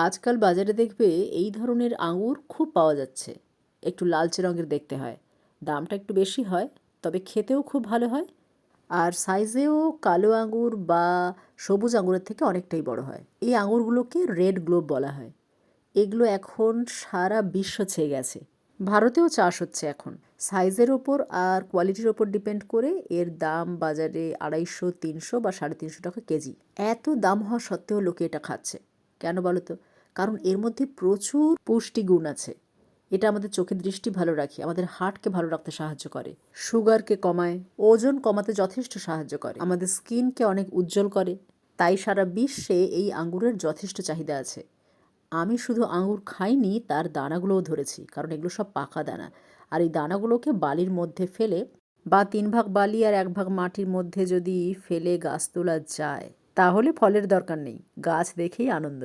আজকাল বাজারে দেখবে এই ধরনের আঙুর খুব পাওয়া যাচ্ছে। একটু লালচে রঙের দেখতে হয়, দামটা একটু বেশি হয়, তবে খেতেও খুব ভালো হয়। আর সাইজেও কালো আঙুর বা সবুজ আঙুরের থেকে অনেকটাই বড় হয়। এই আঙুরগুলোকে রেড গ্লোব বলা হয়। এগুলো এখন সারা বিশ্ব ছেয়ে গেছে। ভারতেও চাষ হচ্ছে এখন। সাইজের ওপর আর কোয়ালিটির ওপর ডিপেন্ড করে এর দাম বাজারে 250, 300 বা 350 টাকা কেজি। এত দাম হওয়া সত্ত্বেও লোকে এটা খাচ্ছে। কেন বলো তো? কারণ এর মধ্যে প্রচুর পুষ্টিগুণ আছে। এটা আমাদের চোখের দৃষ্টি ভালো রাখে, আমাদের হার্টকে ভালো রাখতে সাহায্য করে, সুগারকে কমায়, ওজন কমাতে যথেষ্ট সাহায্য করে, আমাদের স্কিনকে অনেক উজ্জ্বল করে। তাই সারা বিশ্বে এই আঙ্গুরের যথেষ্ট চাহিদা আছে। আমি শুধু আঙুর খাইনি, তার দানাগুলোও ধরেছি, কারণ এগুলো সব পাকা দানা। আর এই দানাগুলোকে বালির মধ্যে ফেলে বা 3 ভাগ বালি আর 1 ভাগ মাটির মধ্যে যদি ফেলে গাছ তোলা যায়, তাহলে ফলের দরকার নেই, গাছ দেখেই আনন্দ।